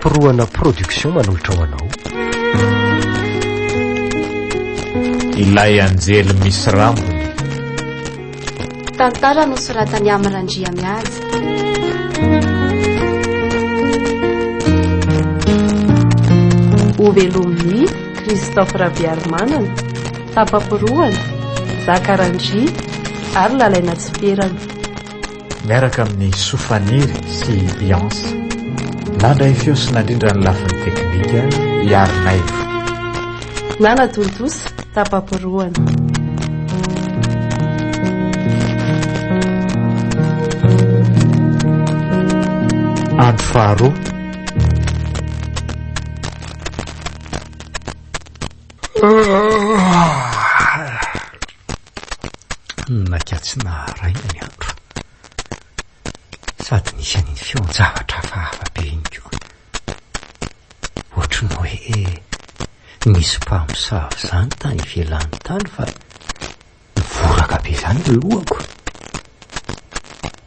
Tapapiroana production manolotra ho anao. Ilay anjely misy rambony. Tantara nosoratany Amirandria Mihazy. Ovelommy Christophe Rabiarmanana, Tapapiroana Zakarandria ary Lalaina Tsipirana. Miaraka amin'ny Sofaniry sy Bianse. Nandray feo sy nandrindra ny lafiny teknika Iarnaivo. Nana Tontosa Tapapiroana. Andro faharoa. Nakatsina raina ny andro. Sady nisy an'iny feon-javatra hafahafa be iny koa. Ohatry ny hoe misy mpamosavy zany tany ivelan'ny tany fa nivoraka be zany ny lohako.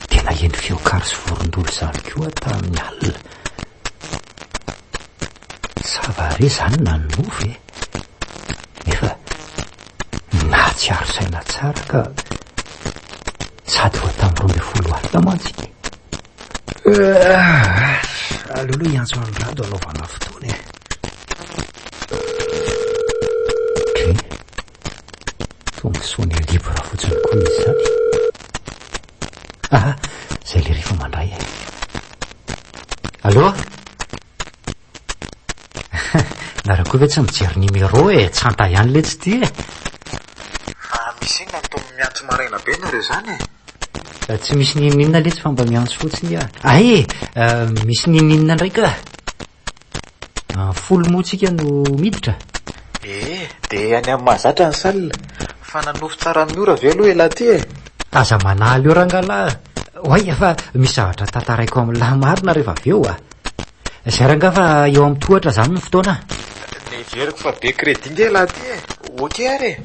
Tena eny feokary sy vorondolo zany koa tamin'ny alina. Savare zany na ny nofy nefa natsiaro saina tsara ka sady ho tamin'ny 12 alina mantsy. Alolo iantso any rado anaovana fotoana e. Tonga sony libra fotsiny koa izy zany. Zay le rehefa mandray e. Allo? Nareo ve tsy mijery numéro e, tsanta ihany le tsy ty e. Misy iny natao miantso maraina be nareo zany e. Tsy misy ninina le tsy fa mba miantso fotsiny misy ninina ndraika. 10 motsika no miditra. De any amin'ny mahazatra ny salina. Fa nanofo tsara amin'ny ora ve aloha ela ty e. Aza manaly eo rangalahy. Oay fa misy zavatra tantaraiko amin'ny lahy marina rehefa avy eo Zay ranga fa eo amin'ny tohatra zany ny fotoana. Neveriko fa be crédit nge ela ty e. Oky ary e.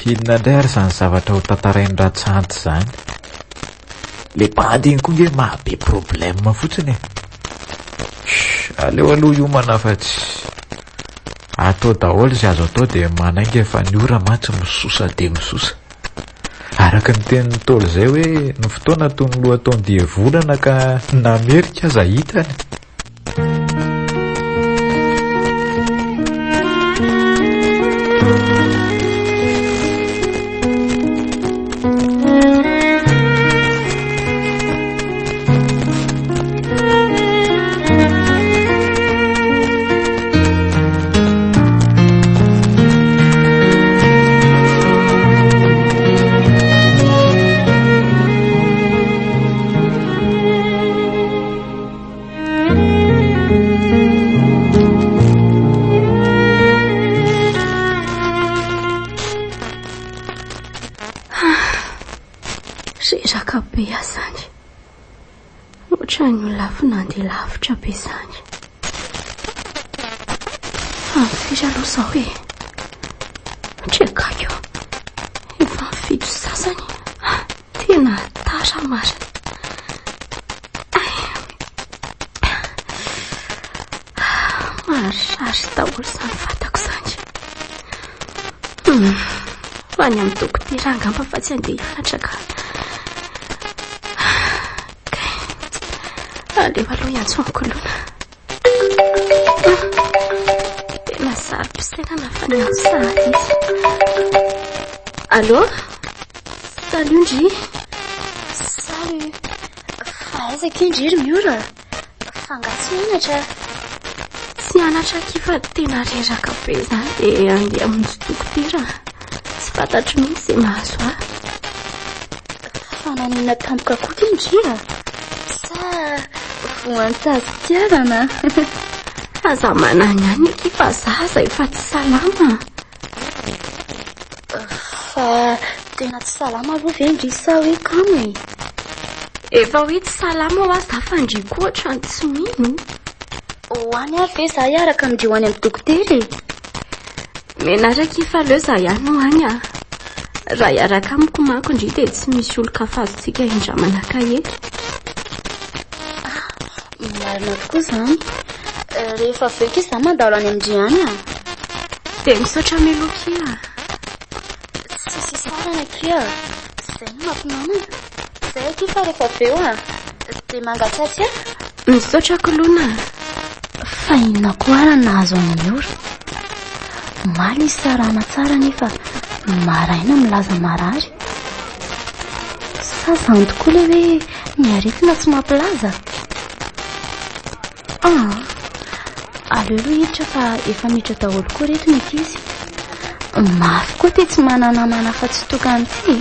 Inona indray ary zany zavatra ho tantarainy ratsanty zany. Le bandy iny koa nge mahabe problème fotsiny e. Aleo aloha io manafatsy. Atao daholo zay azo atao de manainga fa ny ora mantsy misosa de misosa. Araka ny tenin'ny Ntaolo zay hoe ny fotoana toy ny lohataony diavolana ka namerika aza hitany. Reraka be azany. Ohatrany ho lafo nandeha lavitra be zany. Firy aloha zao e. Trekako efa mifido sasany. Tena tara marina. Marary daholo zany fatako zany. Ho any amin'ny dokotera angamba fa tsy andeha hianatra ka. Aleo aloha iantso ankolona. Tena sarom-pisainana fa niantso sahady izy. Allô? Salut Ndry. Salut. Fahaizako Ndry miora. Fangatsy mianatra. Tsy anatra kifa tena reraka be zany de andeha amonjy dokotera. Tsy fantatro mihitsy izay mahazo ahy. Fananina tampoka koa Ndry. Voantsazitiavana. Aza manany ihany kifa zaza efa tsy salama. Fa tena tsy salama aloha ve Ndry sa hoe kamo? Efa hoe tsy salama ho azy fa Ndry koa ohatrany tsy mino. Hoany ary ve za hiaraka amindreo any amin'ny dokotera e? Menaraka kifa aleo za ihany ho any a. Raha hiaraka amiko manko Ndry dia tsy misy olo-kafazotsika indra manaka eto. marina tokoa izany rehefa veka izy izany mandalo any amindriany a dia misaotra melokia sisy sarana kia izay no mampinana izay aty fa rehefa aveo a dia mangatsatsy a misaotra kolona fa inona koa ara nahazo amin'ny ora maly izy sarana tsara nefa maraina milaza marary sazany tokoa le hoe miaretina tsy mampilaza aleoloha hiditra fa efa miditra daholo koa reto mety izy mafy koa ty tsy mananamana fa tsy tokany ty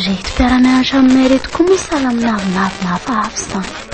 reto mpiara-mianatra aminay reto koa misy sala minavinavina hafahafa izany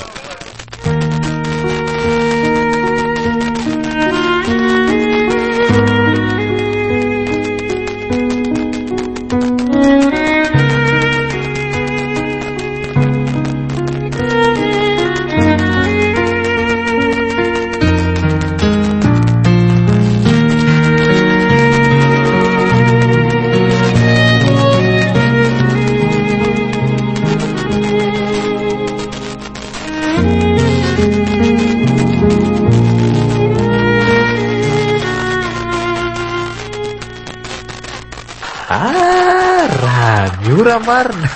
marina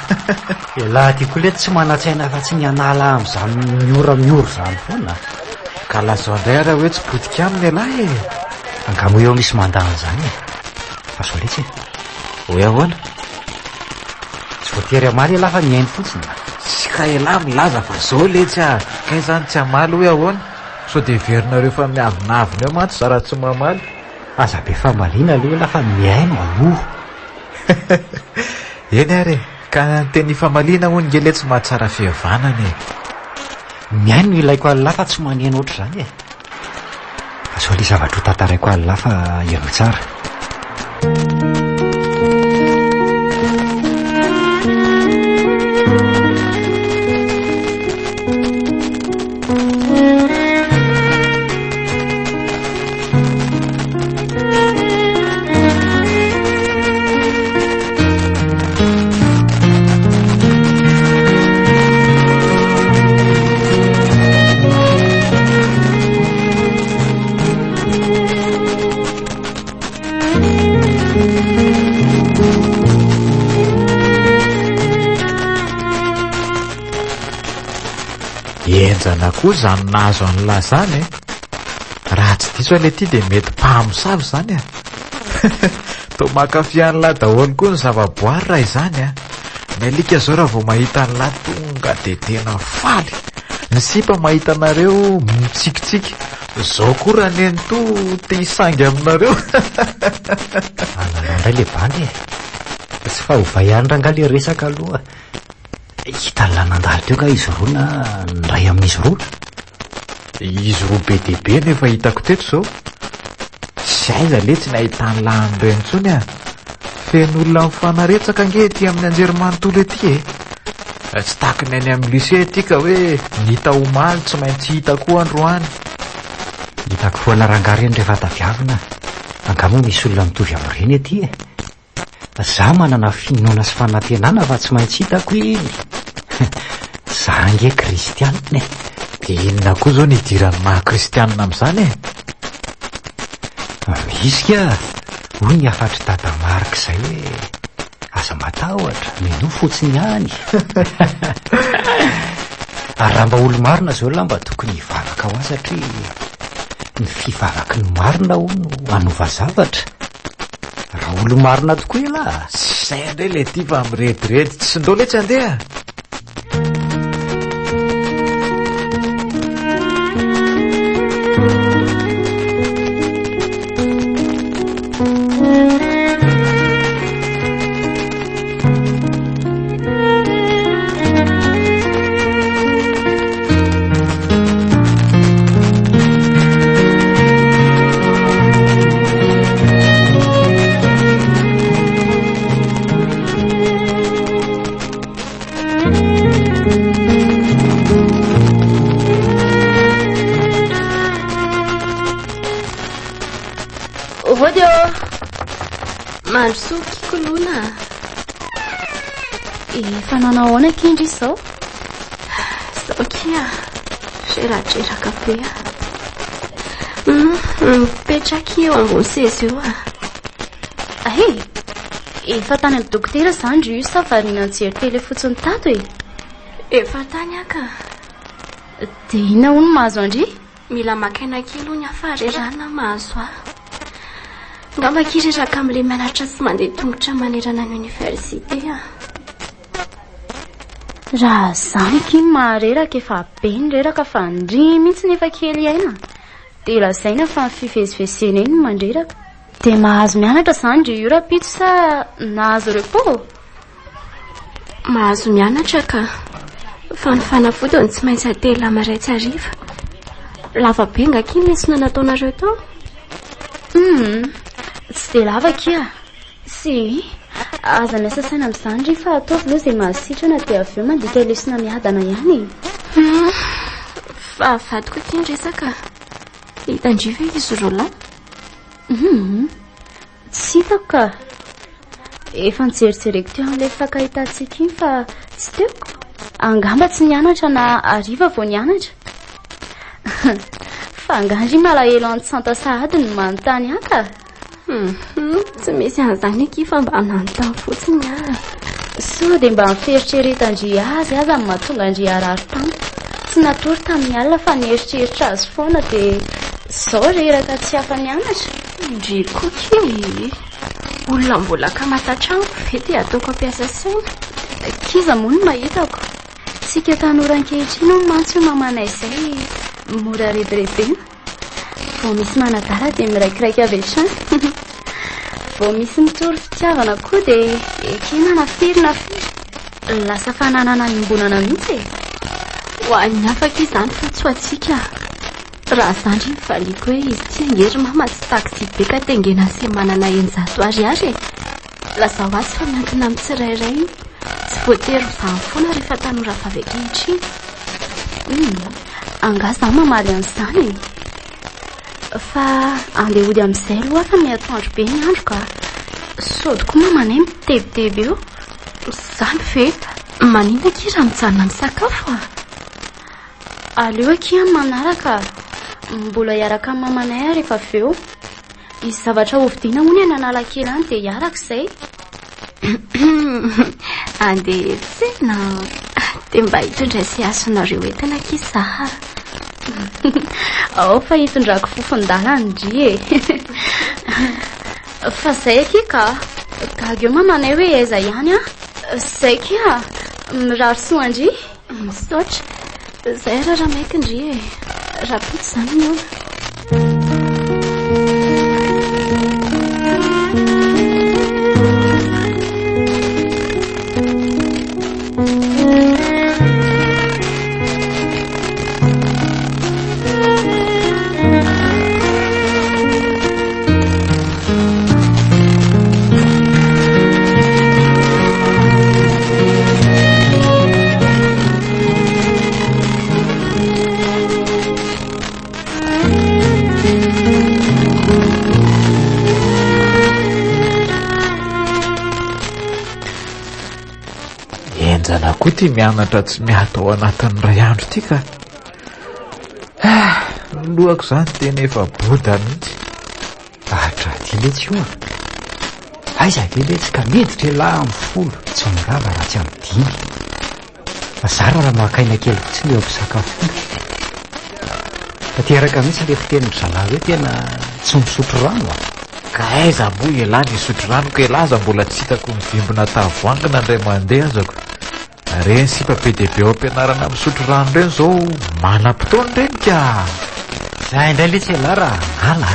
laha ty koa lety tsy manatsaina fa tsy nianala amin'izany miora izany foana ka lazao indray raha hoe tsy potika aminy alahy angamo eo misy mandana izany fa so letsy hoe ahoana tsy voatery amaly alahy fa miainy fotsiny sy ka elahy milaza fa zao letsy ka izany tsy amaly hoe ahoana so dia verinareo fa miavinavina eo mantsy za raha tsy mamaly aza be famaliana aloha laha fa miainy manoho eny ary ka nyteny famaliana ho nge le tsy mahatsara fihavanana miainy no ilaiko alilahy fa tsy maneno oatra izany fa so le zavatra ho tantaraiko alilahy fa eno tsara enjana koa zany nahazo an'lahy zany raha tsy diso ale ty dia mety mpamosavy zany to makafian'lahy daholo koa ny zavaboary raha izany ny alika zao raha vao mahita an'lahy tonga dia tena faly ny sipa mahita anareo mitsikitsiky zao koa raha neny to te hisangy aminareo ananao indray le bandy tsy fa hovay ihany ranga le resaka aloha hita lanandalo teo ka izy roa na ndray amin'izy roa izy roa be dehibe nefa hitako teto zao sy aiza le tsy nahitany lahan'ireny intsony fen'olona mifanaretsaka ange ty amin'ny anjerimanontolo ety tsy takiny any amin'ny lycée ety ka hoe nita omaly tsy maintsy hita koa androany hitako foana rangareny rehefa taviavina angamo misy olona mitovy amin'ireny ety za manana finoana sy fanantenana fa tsy maintsy hitako iny za nge kristianina dia inona koa zao nidirany maha kristianina amin'izany misy ka hoy ny afatry dada marika izay hoe aza matahotra mino fotsiny ihany ary raha mba olo marina zao lahy mba tokony hivavaka ho azy satria ny fivavaky ny marina ho no hanova zavatra raha olo marina tokoa ilahy zay indray le ty fa mirediredy tsy ndao letsy andeha Vodio mandrosoky kolona efa nanao ahoana kindry izao zao kia Dreradraraka be mipetraka eo ambony seza eo efa tany amin'ny dokotera zandry io sa variana nijery tele fotsiny tato efa tany aka. dia ina hono mahazo andry? Mila makaina kely ho ny afarerana mahazo ngamba kireraka amin'ilay mianatra sy mandeha tongotra manerana ny université raha zany kiny mahareraka efa be ny reraka fa ndry mihitsy nefa kely aina dia lazaina fa fivezivezena eny mandreraka. dia mahazo mianatra zany ry io rapito sa nahazo repos? mahazo mianatra ka fa ny fanafodiny tsy maintsy atela maraitsy hariva. Lava be ngakiny lesona nataonareo tao? tsy dia lava kia sy aza ny asa saina amin'izany ry fa ataovy loha izay mahasitrana dia avy eo mandika lesona miadana ihany. fa vadiko ity ny resaka hitandriva izy rola? tsy hitako ka efa nijerijereko teo amin'ilay fankahitantsika iny fa tsy teoko angamba tsy nianatra na ariva vao nianatra. fa angandry malahelo antsanta sahady ny manontany aka. tsy misy an'izany eky fa mba hananontany fotsiny so dia mba miferitreretandry azy aza ny mahatonga andry arary tany tsy natory tamin'ny alina fa nieritreritra azy foana dia zao reraka tsy hafa nianatra. ndry koky olona mbola ka matatrano ve dia ataoko ampiasa saina? kiza moa no mahitako tsika tanoran-kehitriny no mantsy ho mamanay izay mora rebirebena vao misy manadara dia miraikiraiky avy hatrany vao misy mitory fitiavana koa dia ekena nafirina firy lasa fananana iombonana mihitsy ho an'ny afaka izany fa tsy ho atsika. raha zandry mivaliako hoe izy ty angery mama tsy taksi be ka tengena sy manana enjato ariary lasa ho azy fa miankina amin'ny tsirairay tsy voatery izany foana rehefa tanora vavy ankehitriny. angaza mamaly an'izany fa andeha ody amin'izay aloha fa miatoandro be ny andro ka sodiko mamanay mitebiteby eo. zany ve manina ki raha mijanona amin'ny sakafo aleo aky any manaraka mbola hiaraka amin'ny mamanay rehefa avy eo izy zavatra hovidiana hoy ny ananala kely any dia hiaraka izay. andeha tsena dia mba hitondra sy asonareo entana kizaha. ao fa hitondrako fofondalany ndry fa zay aky ka gaga eo mamanay hoe aiza ihany zay kia mirary soandry misaotra zay raha maiky ndry rapito zany io. enjana koa ty mianatra tsy miatao anatin'ny ray andro ty ka lohako izany tena efa boda mihitsy. ahatra ty letsy io aiza ve letsy ka miditra lahy amin'ny folo tsy mirava raha tsy amin'ny dimy fa zara raha makaina kely fotsiny eo ampisakafo fa teraka mihitsy le fiteny zalahy hoe tena tsy misotro rano ka aiza moa ialahy nisotro rano ka elaza mbola tsy hitako mivimbina tavoangina indray mandeha azako reny sipabe dehibe ao ampianarana misotro rano ireny zao manam-potoany ireny ka zay indray letsy ialahy raha ala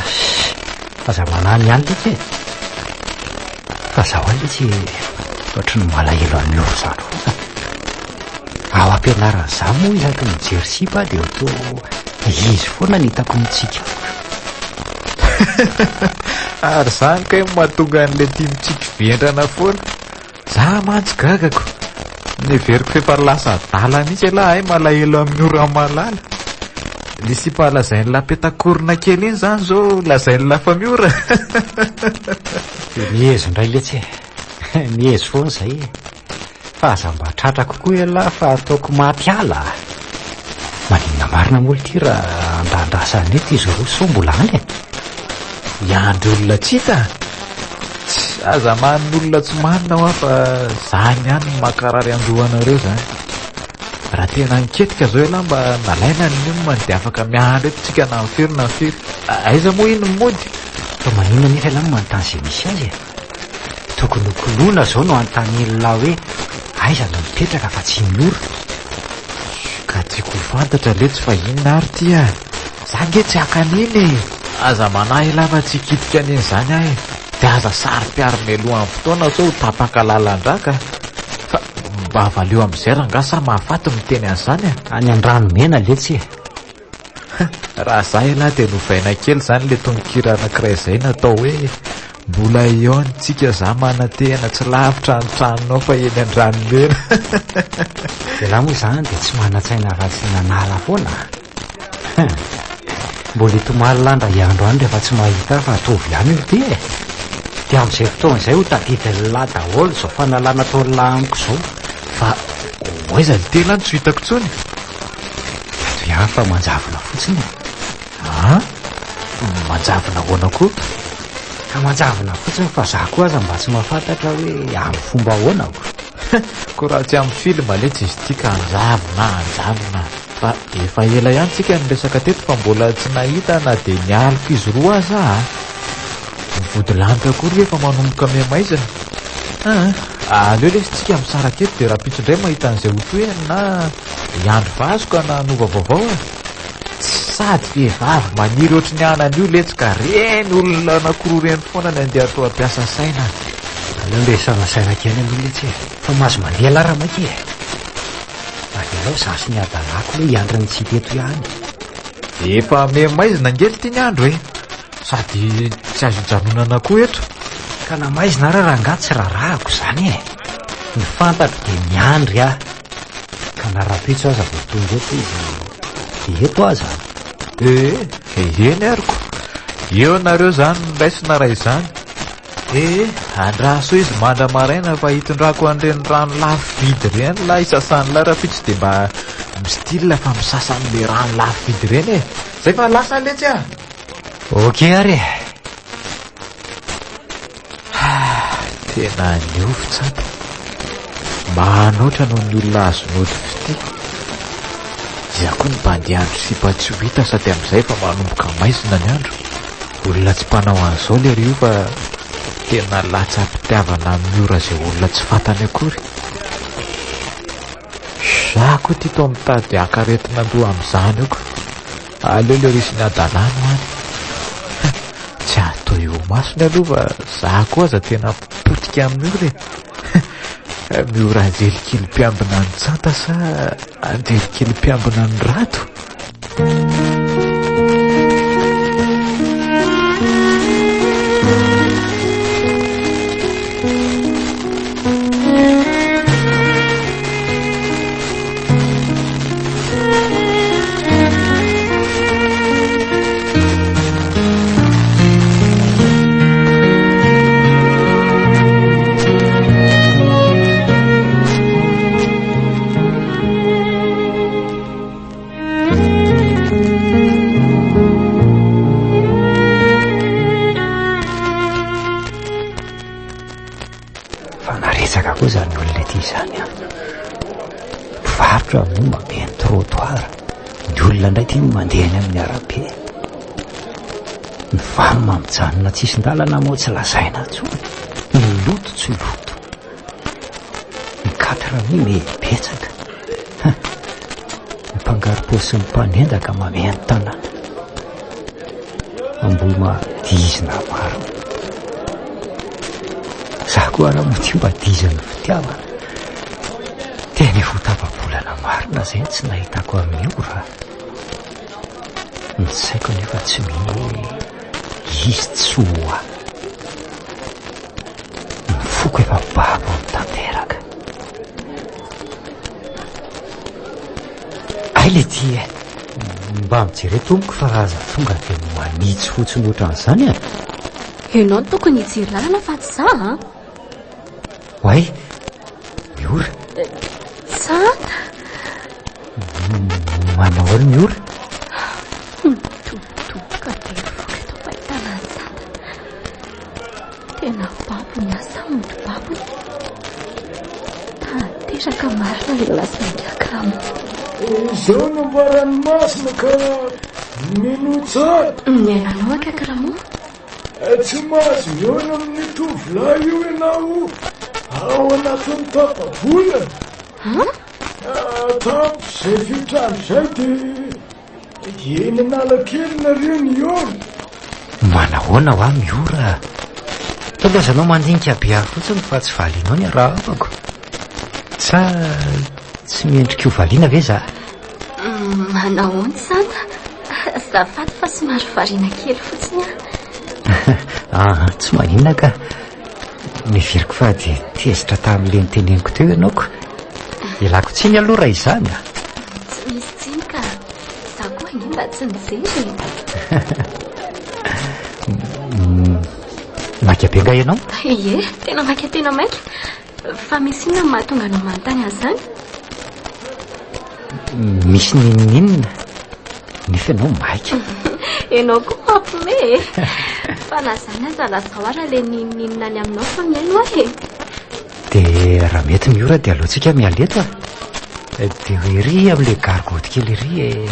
fa za manany ihany letsy fa zaho any letsy ohatry ny malahelo amin'ny oro zany foana ao ampianarana za moa isaky mijery sipa dia oto izy foana ny hitako mitsika ary zany kay mahatonga an'ilay tia mitsika vendrana foana za mantsy gagako neveriko fefa lasa dala mihitsy alahy ay malahelo amin'ny ora malala le sipa lazainy lapetakorona kely iny zany zao lazainy lafa miora de mihezo indray letsy mihezo foana zay fa aza mba tratrako koa ialahy fa ataoko maty ala maninona marina moa ty raha andrandrasany ety izy roa so mbola any e. Iandry olona tsy hita. Tsy aza man'olona tsy marina ho fa zany ihany makarary andohanareo zany. Raha tena niketika zao ela mba nalaina ny nomany dia afaka miandry eto tsika na mifiry na mifiry. Aiza moa iny mody? Fa maninona nefa ilay manontany izay misy azy e. Tokony hokoloana zao no anontany lahy hoe aiza no mipetraka fa tsy miora. Ka tiako fantatra le tsy fa inona ary ty a. Za nge tsy hakaniny. Aza manahy lava tsy hikitika an'iny zany ahy. Dia aza sary-piariny alohan'ny fotoana sao tapaka lalan-draka. Fa mba valeo amin'izay raha sa mahafaty miteny an'izany a. Any an-drano mena letsy e. Raha za elahy dia novaina kely zany le tononkira anankiray izay natao hoe mbola eo antsika za manantena tsy lavitra ny tranonao fa eny an-dranomena. Lahy moa zany dia tsy manantsaina ratsy nanala foana. Mbola itomaly landra iandro any rehefa tsy mahita fa atovy ihany io ty e. Dia amin'izay fotoan'izay ho tadidiny lahy daholo zao fanalana taony lahy amiko zao. Fa oaiza ny tena ny tsy hitako tsony. Ato ihany fa manjavona fotsiny. Manjavona hoana koa? Ka manjavona fotsiny fa za koa aza mba tsy mahafantatra hoe amin'ny fomba ahoanako. Ko raha tsy amin'ny filma letsy izy tia ka anjavona. Fa efa ela ihany tsika niresaka teto fa mbola tsy nahita na dia nialiko izy roa aza a. Mivody lanitra koa rehefa manomboka miamaizana. Aleo lesy tsika misaraka eto dia raha pitso indray mahita an'izay hotoeny na iandro vasoka na nova vaovao a. Sady vehivavy maniry ohatry ny anan'io letsy ka reny olona anankiroa reny foana ny andeha atao ampiasa saina. Aleo resana saina kely aloha letsy e. Fa mahazo mandeha lara maky e. Aleo zasy ny adalako hoe iandry ny tsy teto ihany. Efa memaizina ngely ty ny andro e. Sady tsy azo ijanonana koa eto. Ka namaizina raha angaty tsy rarahako zany e. Ny fantatro dia miandry aho. Ka na rapitso aza vao tonga eto izy eto aza. Eny ariko. Eo nareo zany raisina raha izany. Andraso izy mandra maraina fa hitondrako an'ireny rano lafo vidy ireny la isasany la rapitso dia mba mistila fa misasan'le rano lafo vidy ireny e. Zay fa lasa letsy a. Ok ary e. Tena niofo tsapa. Manoatra noho ny olona azon'ody fity. Iza koa ny mpandehandro sipa tsy ho hita sady amin'izay fa manomboka maizina ny andro. Olona tsy mpanao an'izao le rio fa tena latsa-pitiavana amin'ny ora izay olona tsy fantany akory. Za koa ty to mitady akaretina andoha amin'izany eo koa. Aleo le risy ny adalàna any. Tsy atao eo masony aloha fa za koa aza tena potika amin'ny ora e. Miora anjelikely mpiambina ny tsanta sa anjelikely mpiambina ny rato? Koa zany olona ety zany a. Mpivarotra no mabe ny trottoir. Ny olona indray tia mandeha any amin'ny arabe. Ny vano mamijanona tsisy ndalana moa tsy lazaina tsony. Ny loto tsy loto. Ny katrami mebetsaka. Ny mpangarom-po sy ny mpanendaka mameny tanàna. Amboy madizina maro. Za koa raha moa ty mba dizany fitiavana. Tena efa tapa-bolana marina zay tsy nahitako amin'ny ora. Ny saiko nefa tsy mino hoe izy tsoa. Ny foko efa babo mitanteraka. Ay le ty e. Mba mijery tompoko fa aza tonga dia manitsy fotsiny ohatran'izany a. Ianao no tokony hijery lalana fa tsy za a. Hoay, miora. Tsanta. Manao daholo miora. Totoka dia voka eto fahitana ny santa. Tena babo ny asa mody babo. Tateraka marina ilay lasaingaka ramo. Izao nambarany masina ka minotsara. Miainanao akakaramo? Tsy mahazo miona amin'ny tovolahy io ianao ao anatin'ny tapabolana. Tapo izay fitrano izay dia eny analakely nareo niona. Manahoana ho aho miora? Tolazanao mandinika be aho fotsiny fa tsy valianao ny arahavako. Sa tsy miendrika ho valiana ve za? Manahoany santa? Zafady fa somary variana kely fotsiny Tsy maninona ka. Miveriko fa dia tezitra tamin'ile niteneniko teo ianaoko. Ialako tsiny aloha raha izany Tsy misy tsiny ka. Za koa ny mba tsy mijery. Maika be nga ianao? Ie, tena maika tena maika. Fa misy inona mahatonga anao manontany an'izany? Misy ninina nefa ianao maika. Ianao koa mampime. Fa na zany aza lazao ara ilay nininina any aminao fa miaino ahy. Dia raha mety miora dia alohantsika mialeto dia hoery amin'ilay gargoty kely ery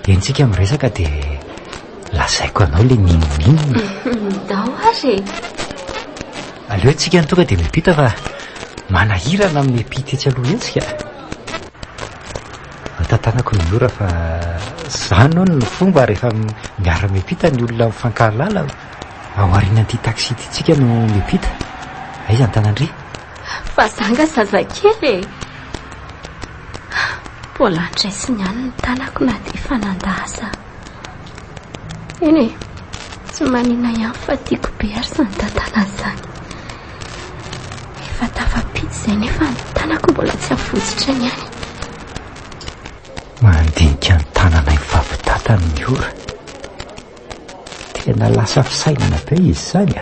entsika miresaka dia lazaiko anao ilay nininina. Dao ary. Aleo tsika ny tonga dia mipita fa manahirana amin'ny mipita etsy aloha etsika. Tantanako miora fa zany ny fomba rehefa miara-mipita ny olona mifankahalala ao aorianan'ity taksi tsika no mipita. Aiza ny tanandry? Fa zanga zazakely. Mbola andraisiny ihany ny tanako na dia fanandasa. Eny tsy manina ihany fa tiako be ary izany tantana izany. Efa tafapity izay nefa ny tanako mbola tsy avotsitra ny ihany. Mandinika ny tanana mifampitantany miora. Tena lasa fisainana be izy izany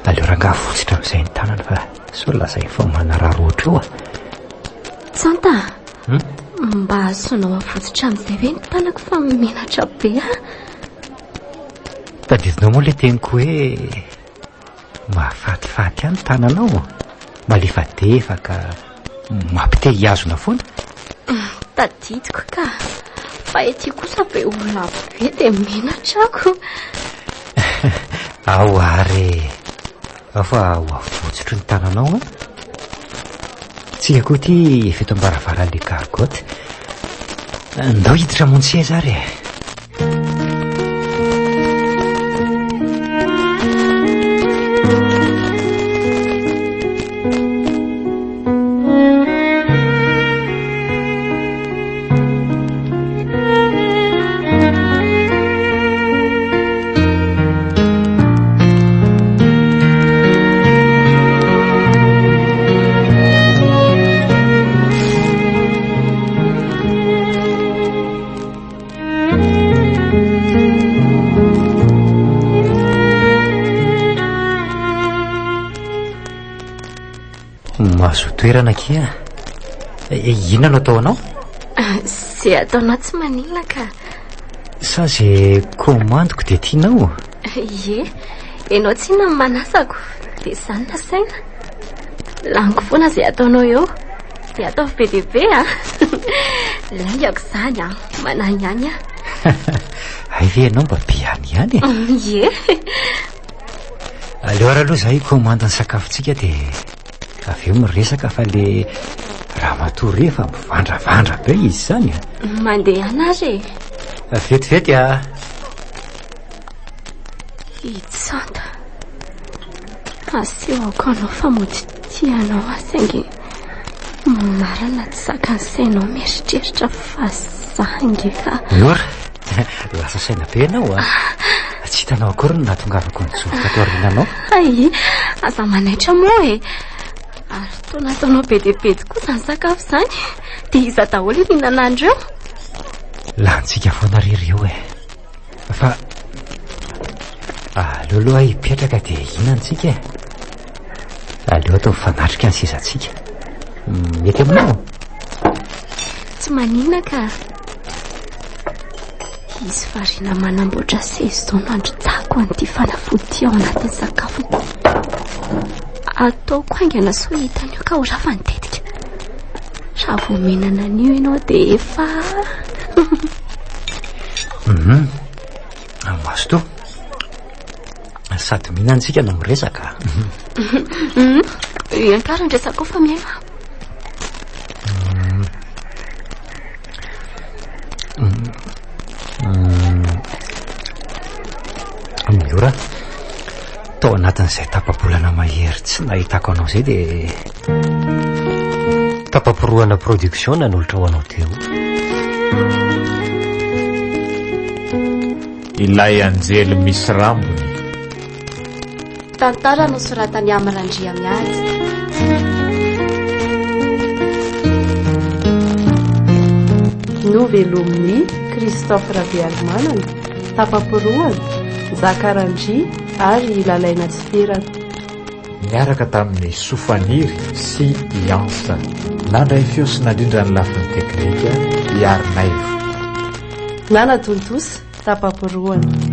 Aleo rangaha votsitra amin'izay ny tanana fa so lazay fa manarary ohatr' eo Santa, mba azonao avotsitra amin'izay ve ny tanako fa menatra be Tadidinao moa ilay teniko hoe mahafatifaty ihany ny tananao, malefadefaka, mampite hiazona foana. Tadidiko ka, fa ety kosa be olona be dia menatrako. Ao ary fa ho avotsitry ny tananao tsika koa ty efa eto ambaravarana ilay gargoty. Ndao hiditra montsy aiza ary mahazo toerana kia. Inona no ataonao? Izay ataonao tsy maninona ka. Sa izay komandiko dia tianao? Ie, ianao tsy inona ny manasako dia izany nasaina. Laniko foana izay ataonao eo dia atao be dia be laingako izany manany ihany Ay ve ianao mba be any ihany Ie. Aleo ary aloha izahay komanda ny sakafontsika dia avy eo miresaka fa le raha matory efa mivandravandra be izy izany Mandeha anazy vetivety Itsanta asehoko anao fa mody tianao asaingy marina tsy saka ny sainao mieritreritra fa zangy ka Ora, lasa saina be ianao tsy hitanao akory no nahatongavako ny zovoka tao aoriananao. Ay, aza manaitra moa ary toa nataonao be dia be kosa ny sakafo izany dia iza daholo ihinana andreo. Lantsika foana rireo fa aleo aloha hipetraka dia ihinantsika aleo atao mifanatrika ny sezantsika. Mety aminao? Tsy maninona ka. izy variana manamboatra sezao nandrotsako an'ity fanafody ao anatin'ny sakafoko. Ataoko haingana so hitany io ka ho rafa nitetika. Raha vao mihinana an'io ianao dia efa maso to sady mihinantsika no miresaka. Iankara ndresako fa miaina. Miora tao anatin'izay tapabolana mahery tsy nahitako anao zay dia tapaporoana production nanolotra ho anao teo. Ilay anjely misy rambony. Tantara no soratany Amarandria miady. Novelomin'ny Christophe Raviarmanana, tapaporoana Zakarandry ary Lalaina Tsifirana. Miaraka tamin'ny Sofaniry sy Iansa. Nandray feo sy nandrindra ny lafiny teknika Iarnaivo. Nana Tontosy, tapaporoana.